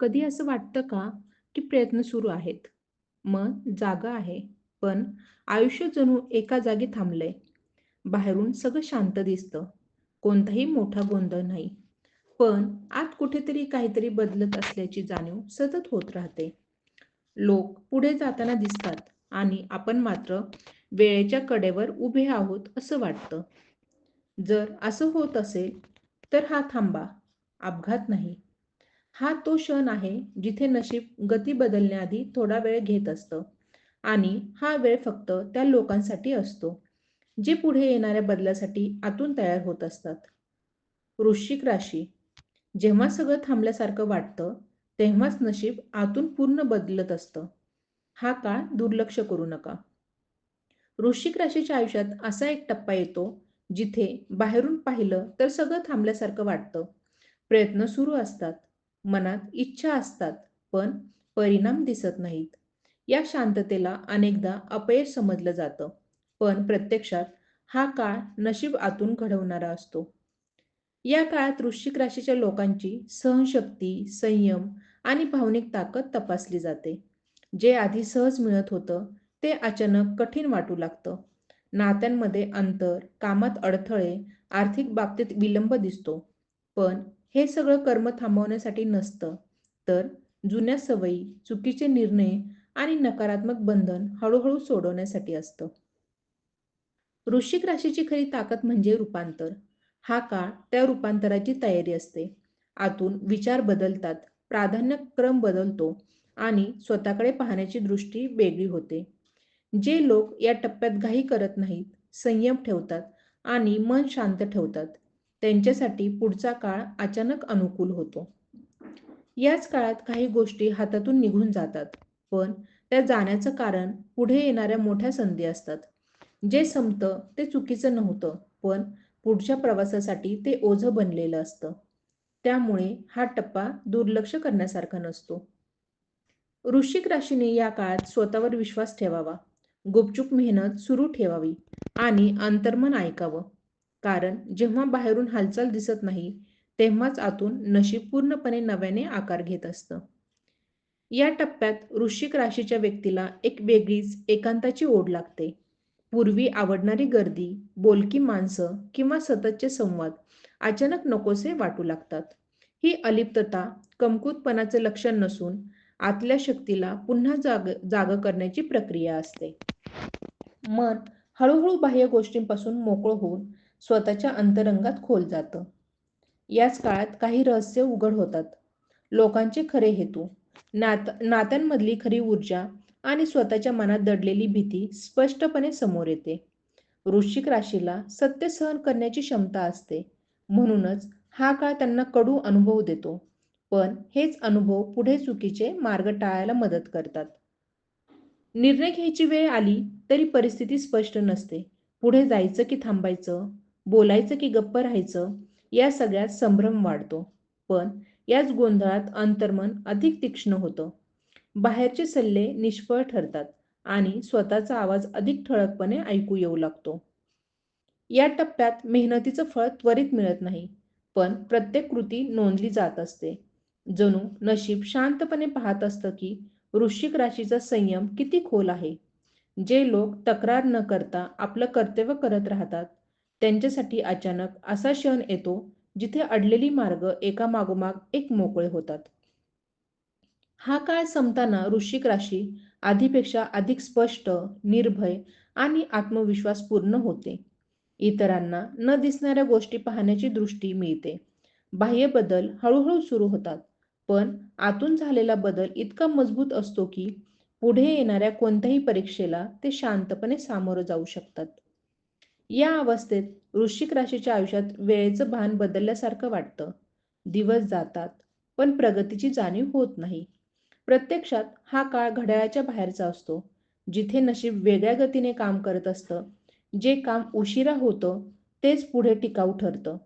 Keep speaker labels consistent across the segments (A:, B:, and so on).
A: कधी असं वाटतं का, की प्रयत्न सुरू आहेत, मन जागं आहे, पण आयुष्य जणू एका जागी थांबलंय. बाहेरून सगळं शांत दिसतं, कोणताही मोठा गोंधळ नाही. पण आत कुठेतरी काहीतरी बदलत असल्याची जाणीव सतत होत राहते. लोक पुढे जाताना दिसतात आणि आपण मात्र वेळेच्या कडेवर उभे आहोत असं वाटतं. जर असं होत असेल, तर हा थांबा, अपघात नाही. हा तो क्षण आहे जिथे नशीब गती बदलण्याआधी थोडा वेळ घेत असतं आणि हा वेळ फक्त त्या लोकांसाठी असतो जे पुढे येणाऱ्या बदलासाठी आतून तयार होत असतात. वृश्चिक राशी. जेव्हा सगळं थांबल्यासारखं वाटतं तेव्हाच नशीब आतून पूर्ण बदलत असतं. हा काळ दुर्लक्ष करू नका. वृश्चिक राशीच्या आयुष्यात असा एक टप्पा येतो जिथे बाहेरून पाहिलं तर सगळं थांबल्यासारखं वाटतं. प्रयत्न सुरू असतात, मनात इच्छा असतात, पण परिणाम दिसत नाहीत. या शांततेला अनेकदा अपयश समजलं जातं, पण प्रत्यक्षात हा काळ नशीब आतून घडवणारा असतो. या काळात वृश्चिक राशीच्या लोकांची सहनशक्ती, संयम आणि भावनिक ताकद तपासली जाते. जे आधी सहज मिळत होतं, ते अचानक कठीण वाटू लागतं. नात्यांमध्ये अंतर, कामात अडथळे, आर्थिक बाबतीत विलंब दिसतो. पण हे सगळं कर्म थांबवण्यासाठी नसतं, तर जुन्या सवयी, चुकीचे निर्णय आणि नकारात्मक बंधन हळूहळू सोडवण्यासाठी असतं. वृश्चिक राशीची खरी ताकद म्हणजे रूपांतर. हा काळ त्या रूपांतराची तयारी असते. आतून विचार बदलतात, प्राधान्यक्रम बदलतो आणि स्वतःकडे पाहण्याची दृष्टी वेगळी होते. जे लोक या टप्प्यात घाई करत नाहीत, संयम ठेवतात आणि मन शांत ठेवतात, त्यांच्यासाठी पुढचा काळ अचानक अनुकूल होतो. याच काळात काही गोष्टी हातातून निघून जातात, पण त्या जाण्याचं कारण पुढे येणाऱ्या मोठ्या संधी असतात. जे संपतं ते चुकीचं नव्हतं, पण पुढच्या प्रवासासाठी ते ओझं बनलेलं असतं. त्यामुळे हा टप्पा दुर्लक्ष करण्यासारखा नसतो. वृश्चिक राशीने या काळात स्वतःवर विश्वास ठेवावा, गुपचूप मेहनत सुरू ठेवावी आणि अंतर्मन ऐकावं. कारण जेव्हा बाहेरून हालचाल दिसत नाही, तेव्हाच आतून नशीब पूर्णपणे नव्याने आकार घेत असतं. या टप्प्यात वृश्चिक राशीच्या व्यक्तीला एक वेगळीच एकांताची ओढ लागते. पूर्वी आवडणारी गर्दी, बोलकी माणसं किंवा सततचे संवाद अचानक नकोसे वाटू लागतात. ही अलिप्तता कमकुतपणाचे लक्षण नसून आतल्या शक्तीला पुन्हा जाग करण्याची प्रक्रिया असते. मन हळूहळू बाह्य गोष्टींपासून मोकळं होऊन स्वतःच्या अंतरंगात खोल जातं. याच काळात काही रहस्य उघड होतात. लोकांचे खरे हेतू, नात्यांमधली खरी ऊर्जा आणि स्वतःच्या मनात दडलेली भीती स्पष्टपणे समोर येते. वृश्चिक राशीला सत्य सहन करण्याची क्षमता असते. म्हणूनच हा काळ त्यांना कडू अनुभव देतो. पण हेच अनुभव पुढे चुकीचे मार्ग टाळायला मदत करतात. निर्णय घ्यायची वेळ आली तरी परिस्थिती स्पष्ट नसते. पुढे जायचं की थांबायचं, बोलायचं की गप्प राहायचं, या सगळ्यात संभ्रम वाढतो. पण याच गोंधळात अंतर्मन अधिक तीक्ष्ण होतं. बाहेरचे सल्ले निष्फळ ठरतात आणि स्वतःचा आवाज अधिक ठळकपणे ऐकू येऊ लागतो. या टप्प्यात मेहनतीचं फळ त्वरित मिळत नाही, पण प्रत्येक कृती नोंदली जात असते. जणू नशीब शांतपणे पाहत असतं की वृश्चिक राशीचा संयम किती खोल आहे. जे लोक तक्रार न करता आपलं कर्तव्य करत राहतात, त्यांच्यासाठी अचानक असा क्षण येतो जिथे अडलेली मार्ग एका मागोमाग एक मोकळे होतात. हा काळ संपताना वृश्चिक राशी आधीपेक्षा अधिक स्पष्ट, निर्भय आणि आत्मविश्वास पूर्ण होते. इतरांना न दिसणाऱ्या गोष्टी पाहण्याची दृष्टी मिळते. बाह्य बदल हळूहळू सुरू होतात, पण आतून झालेला बदल इतका मजबूत असतो की पुढे येणाऱ्या कोणत्याही परीक्षेला ते शांतपणे सामोरं जाऊ शकतात. या अवस्थेत वृश्चिक राशीच्या आयुष्यात वेळेचं भान बदलल्यासारखं वाटतं. दिवस जातात, पण प्रगतीची जाणीव होत नाही. प्रत्यक्षात हा काळ घड्याळाच्या बाहेरचा असतो, जिथे नशीब वेगळ्या गतीने काम करत असतं. जे काम उशिरा होतं, तेच पुढे टिकाऊ ठरतं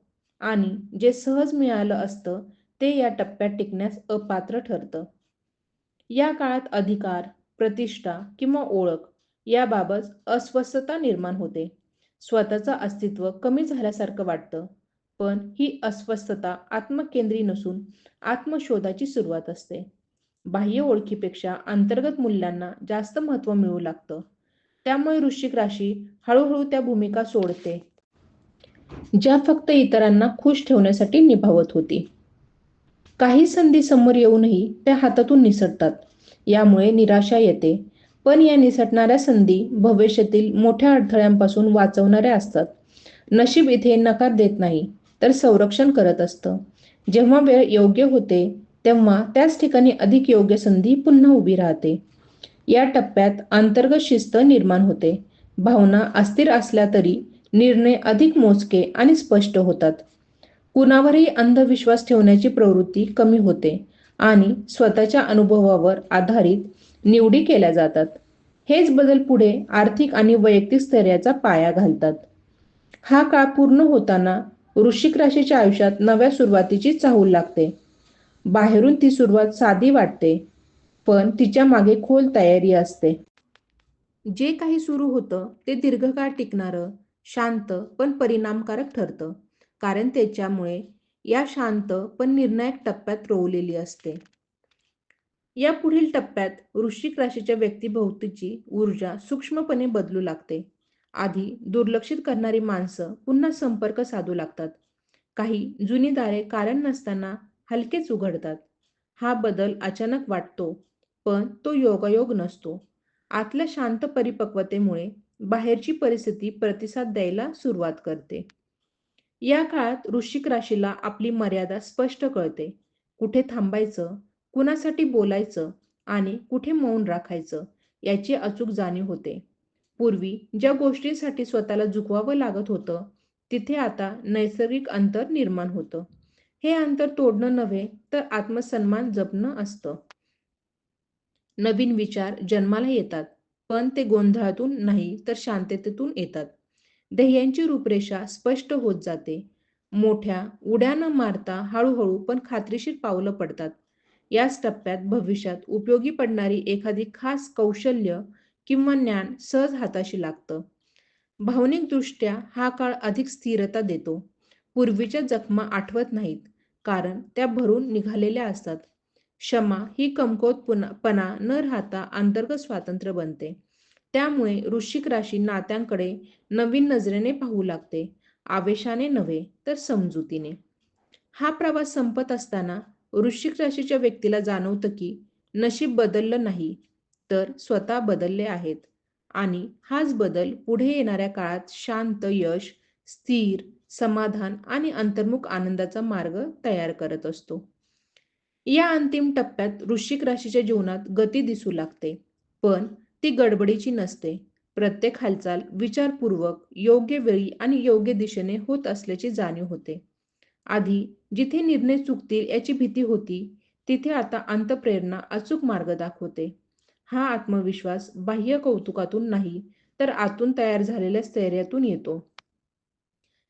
A: आणि जे सहज मिळालं असतं, ते या टप्प्यात टिकण्यास अपात्र ठरतं. या काळात अधिकार, प्रतिष्ठा किंवा ओळख याबाबत अस्वस्थता निर्माण होते. स्वतःचं अस्तित्व कमी झाल्यासारखं वाटतं. पण ही अस्वस्थता आत्मकेंद्री नसून आत्मशोधाची सुरुवात असते. बाह्य ओळखीपेक्षा अंतर्गत मूल्यांना जास्त महत्त्व मिळू लागतं. त्यामुळे वृश्चिक राशी हळूहळू त्या भूमिका सोडते, ज्या फक्त इतरांना खुश ठेवण्यासाठी निभावत होती. काही संधी समोर येऊनही त्या हातातून निसटतात. यामुळे निराशा येते. पण या निसटणाऱ्या संधी भविष्यातील मोठ्या अडथळ्यांपासून वाचवणाऱ्या असतात. नशीब इथे नकार देत नाही, तर संरक्षण करत असतं. जेव्हा वेळ योग्य होते, तेव्हा त्याच ठिकाणी अधिक योग्य संधी पुन्हा उभी राहते. या टप्प्यात अंतर्गत शिस्त निर्माण होते. भावना अस्थिर असल्या तरी निर्णय अधिक मोजके आणि स्पष्ट होतात. कुणावरही अंधविश्वास ठेवण्याची प्रवृत्ती कमी होते आणि स्वतःच्या अनुभवावर आधारित निवडी केल्या जातात. हेच बदल पुढे आर्थिक आणि वैयक्तिक स्थैर्याचा पाया घालतात. हा काळ पूर्ण होताना वृश्चिक राशीच्या आयुष्यात नव्या सुरुवातीची चाहूल लागते. बाहेरून ती सुरुवात साधी वाटते, पण तिच्या मागे खोल तयारी असते. जे काही सुरू होतं ते दीर्घकाळ टिकणारं, शांत पण परिणामकारक ठरतं. कारण त्याच्यामुळे या शांत पण निर्णायक टप्प्यात रोवलेली असते. या पुढील टप्प्यात वृश्चिक राशीच्या व्यक्तिभोवतीची ऊर्जा सूक्ष्मपणे बदलू लागते. आधी दुर्लक्षित करणारी माणसं पुन्हा संपर्क साधू लागतात. काही जुनी दारे कारण नसताना हलकेच उघडतात. हा बदल अचानक वाटतो, पण तो योगायोग नसतो. आतल्या शांत परिपक्वतेमुळे बाहेरची परिस्थिती प्रतिसाद द्यायला सुरुवात करते. या काळात वृश्चिक राशीला आपली मर्यादा स्पष्ट कळते. कुठे थांबायचं, कुणासाठी बोलायचं आणि कुठे मौन राखायचं याची अचूक जाणीव होते. पूर्वी ज्या गोष्टींसाठी स्वतःला झुकवावं लागत होतं, तिथे आता नैसर्गिक अंतर निर्माण होतं. हे अंतर तोडणं नव्हे, तर आत्मसन्मान जपणं असतं. नवीन विचार जन्माला येतात, पण ते गोंधळातून नाही तर शांततेतून येतात. ध्येयांची रूपरेषा स्पष्ट होत जाते. मोठ्या उड्या न मारता हळूहळू पण खात्रीशीर पावलं पडतात. याच टप्प्यात भविष्यात उपयोगी पडणारी एखादी खास कौशल्य किंवा ज्ञान सहज हाताशी लागतं. भावनिकदृष्ट्या हा काळ अधिक स्थिरता देतो. पूर्वीच्या जखमा आठवत नाहीत, कारण त्या भरून निघालेल्या असतात. क्षमा ही कमकुवतपणा न राहता अंतर्गत स्वातंत्र्य बनते. त्यामुळे वृश्चिक राशी नात्यांकडे नवीन नजरेने पाहू लागते. आवेशाने नव्हे, तर समजुतीने. हा प्रवास संपत असताना वृश्चिक राशीच्या व्यक्तीला जाणवतं की नशीब बदललं नाही, तर स्वतः बदलले आहेत. आणि हाच बदल पुढे येणाऱ्या काळात शांत यश, स्थिर समाधान आणि अंतर्मुख आनंदाचा मार्ग तयार करत असतो. या अंतिम टप्प्यात वृश्चिक राशीच्या जीवनात गती दिसू लागते, पण ती गडबडीची नसते. प्रत्येक हालचाल विचारपूर्वक, योग्य वेळी आणि योग्य दिशेने होत असल्याची जाणीव होते. आधी जिथे निर्णय चुकतील याची भीती होती, तिथे आता अंतःप्रेरणा अचूक मार्ग दाखवते. हा आत्मविश्वास बाह्य कौतुकातून नाही, तर आतून तयार झालेल्या स्थैर्यातून येतो.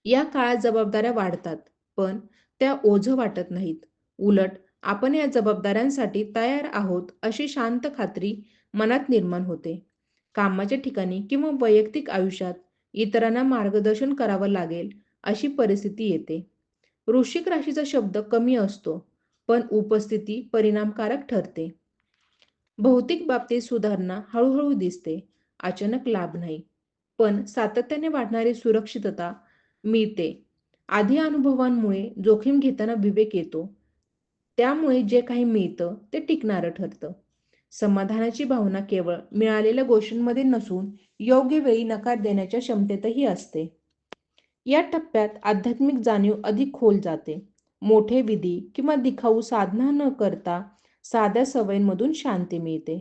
A: या काळात जबाबदाऱ्या वाढतात, पण त्या ओझं वाटत नाहीत. उलट आपण या जबाबदाऱ्यांसाठी तयार आहोत अशी शांत खात्री मनात निर्माण होते. कामाच्या ठिकाणी किंवा वैयक्तिक आयुष्यात इतरांना मार्गदर्शन करावं लागेल अशी परिस्थिती येते. वृश्चिक राशीचा शब्द कमी असतो, पण उपस्थिती परिणामकारक ठरते. भौतिक बाबतीत सुधारणा हळूहळू दिसते, अचानक लाभ नाही. पण सातत्याने वाढणारी सुरक्षितता मिळते. आधी अनुभवांमुळे जोखीम घेताना विवेक येतो. त्यामुळे जे काही मिळतं ते टिकणारं ठरतं. समाधानाची भावना केवळ मिळालेल्या गोष्टींमध्ये नसून योग्य वेळी नकार देण्याच्या क्षमतेतही असते. या टप्प्यात आध्यात्मिक जाणीव अधिक खोल जाते. मोठे विधी किंवा दिखाऊ साधना न करता साध्या सवयींमधून शांती मिळते.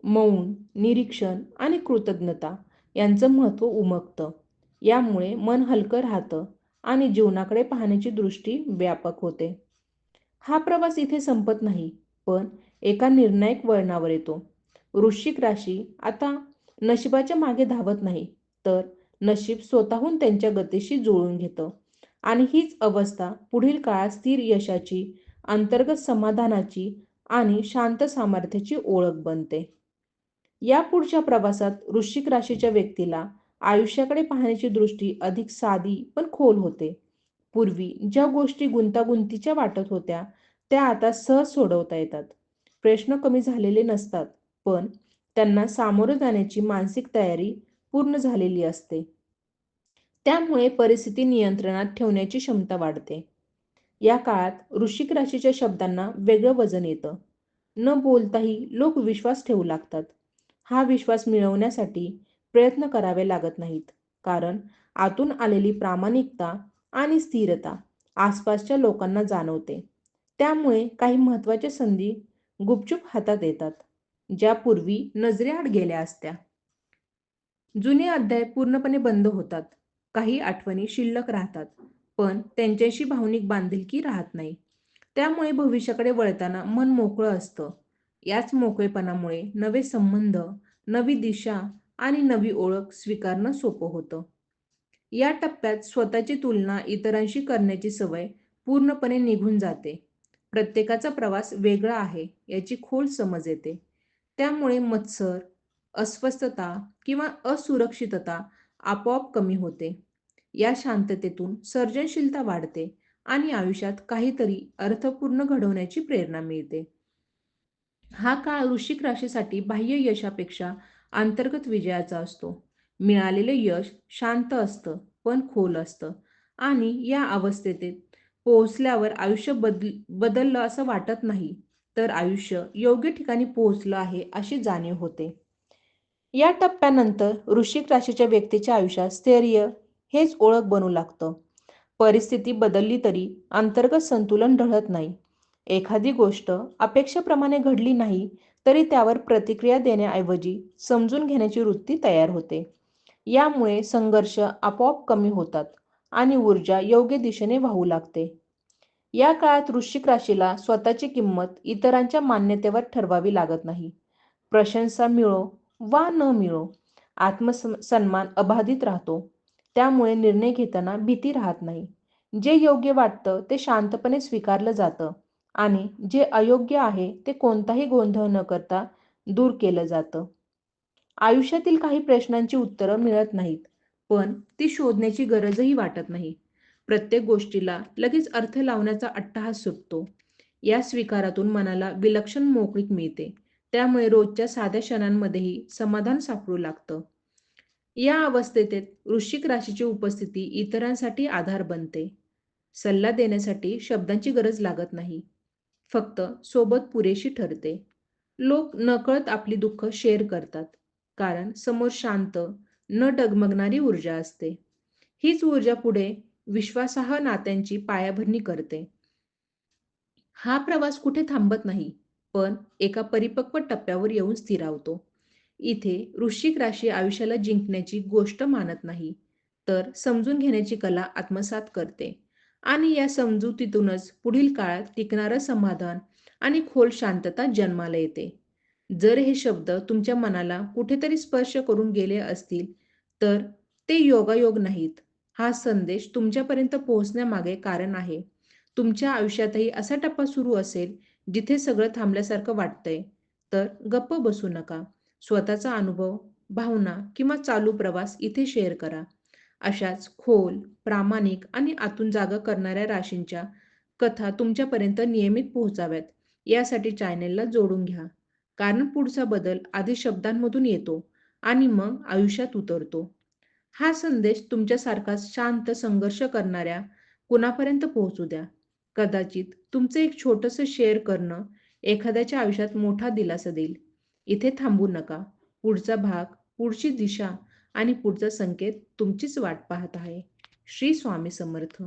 A: मौन, निरीक्षण आणि कृतज्ञता यांचं महत्त्व उमगतं. यामुळे मन हलकं राहतं आणि जीवनाकडे पाहण्याची दृष्टी व्यापक होते. हा प्रवास इथे संपत नाही, पण एका निर्णायक वळणावर येतो. वृश्चिक राशी आता नशिबाच्या मागे धावत नाही, तर नशीब स्वतःहून त्यांच्या गतीशी जुळवून घेतं. आणि हीच अवस्था पुढील काळात स्थिर यशाची, अंतर्गत समाधानाची आणि शांत सामर्थ्याची ओळख बनते. या पुढच्या प्रवासात वृश्चिक राशीच्या व्यक्तीला आयुष्याकडे पाहण्याची दृष्टी अधिक साधी पण खोल होते. पूर्वी ज्या गोष्टी गुंतागुंतीच्या वाटत होत्या त्या आता सहज सोडवता येतात. प्रश्न कमी झालेले नसतात, पण त्यांना सामोरं जाण्याची मानसिक तयारी पूर्ण झालेली असते. त्यामुळे परिस्थिती नियंत्रणात ठेवण्याची क्षमता वाढते. या काळात वृश्चिक राशीच्या शब्दांना वेगळं वजन येतं. न बोलताही लोक विश्वास ठेवू लागतात. हा विश्वास मिळवण्यासाठी प्रयत्न करावे लागत नाहीत, कारण आतून आलेली प्रामाणिकता आणि स्थिरता आसपासच्या लोकांना जाणवते. त्यामुळे काही महत्त्वाच्या संधी गुपचूप हातात येतात, ज्या पूर्वी नजरेआड गेल्या असत्या. जुने अध्याय पूर्णपणे बंद होतात. काही आठवणी शिल्लक राहतात, पण त्यांच्याशी भावनिक बांधिलकी राहत नाही. त्यामुळे भविष्याकडे वळताना मन मोकळं असतं. याच मोकळेपणामुळे नवे संबंध, नवी दिशा आणि नवी ओळख स्वीकारणं सोपं होतं. या टप्प्यात स्वतःची तुलना इतरांशी करण्याची सवय पूर्णपणे निघून जाते. प्रत्येकाचा प्रवास वेगळा आहे याची खोल समज येते. त्यामुळे मत्सर, अस्वस्थता किंवा असुरक्षितता आपोआप कमी होते. या शांततेतून सर्जनशीलता वाढते आणि आयुष्यात काहीतरी अर्थपूर्ण घडवण्याची प्रेरणा मिळते. हा काळ वृश्चिक राशीसाठी बाह्य यशापेक्षा अंतर्गत विजयाचा असतो. मिळालेले यश शांत असतं, पण खोल असतं आणि या अवस्थेत पोहोचल्यावर आयुष्य बदललं असं वाटत नाही, तर आयुष्य योग्य ठिकाणी पोहोचलं आहे अशी जाणीव होते. या टप्प्यानंतर वृश्चिक राशीच्या व्यक्तीच्या आयुष्यात स्थैर्य हेच ओळख बनू लागतं. परिस्थिती बदलली तरी अंतर्गत संतुलन ढळत नाही. एखादी गोष्ट अपेक्षेप्रमाणे घडली नाही तरी त्यावर प्रतिक्रिया देण्याऐवजी समजून घेण्याची वृत्ती तयार होते. यामुळे संघर्ष आपोआप कमी होतात आणि ऊर्जा योग्य दिशेने वाहू लागते. या काळात वृश्चिक राशीला स्वतःची किंमत इतरांच्या मान्यतेवर ठरवावी लागत नाही. प्रशंसा मिळो वा न मिळो, आत्मसन्मान अबाधित राहतो. त्यामुळे निर्णय घेताना भीती राहत नाही. जे योग्य वाटतं ते शांतपणे स्वीकारलं जातं आणि जे अयोग्य आहे ते कोणताही गोंधळ न करता दूर केलं जातं. आयुष्यातील काही प्रश्नांची उत्तरं मिळत नाहीत, पण ती शोधण्याची गरजही वाटत नाही. प्रत्येक गोष्टीला लगेच अर्थ लावण्याचा अट्टहास सुटतो. या स्वीकारातून मनाला विलक्षण मोकळीक मिळते. त्यामुळे रोजच्या साध्या क्षणांमध्येही समाधान सापडू लागतं. या अवस्थेत वृश्चिक राशीची उपस्थिती इतरांसाठी आधार बनते. सल्ला देण्यासाठी शब्दांची गरज लागत नाही. फक्त सोबत पुरेशी ठरते. लोक नकळत आपली दुःख शेअर करतात, कारण समोर शांत, न डगमगणारी ऊर्जा असते. हीच ऊर्जा पुढे विश्वासार्ह नात्यांची पायाभरणी करते. हा प्रवास कुठे थांबत नाही, पण एका परिपक्व टप्प्यावर येऊन स्थिरावतो. इथे वृश्चिक राशी आयुष्याला जिंकण्याची गोष्ट मानत नाही, तर समजून घेण्याची कला आत्मसात करते आणि या समजुतीतूनच पुढील काळात टिकणारं समाधान आणि खोल शांतता जन्माला येते. जर हे शब्द तुमच्या मनाला कुठेतरी स्पर्श करून गेले असतील, तर ते योगायोग नाहीत. हा संदेश तुमच्यापर्यंत पोहोचण्यामागे कारण आहे. तुमच्या आयुष्यातही असा टप्पा सुरू असेल, जिथे सगळं थांबल्यासारखं वाटतंय, तर गप्प बसू नका. स्वतःचा अनुभव, भावना किंवा चालू प्रवास इथे शेअर करा. अशाच खोल, प्रामाणिक आणि आतून जागा करणाऱ्या राशींच्या कथा तुमच्यापर्यंत नियमित पोहोचाव्यात, यासाठी चॅनेलला जोडून घ्या. कारण पुढचा बदल आधी शब्दांमधून येतो आणि मग आयुष्यात उतरतो. हा संदेश तुमच्यासारखाच शांत संघर्ष करणाऱ्या कुणापर्यंत पोहोचू द्या. कदाचित तुमचं एक छोटंसं शेअर करणं एखाद्याच्या आयुष्यात मोठा दिलासा देईल. इथे थांबू नका. पुढचा भाग, पुढची दिशा आणि पुढचा संकेत तुमचीच वाट पाहत आहे. श्री स्वामी समर्थ.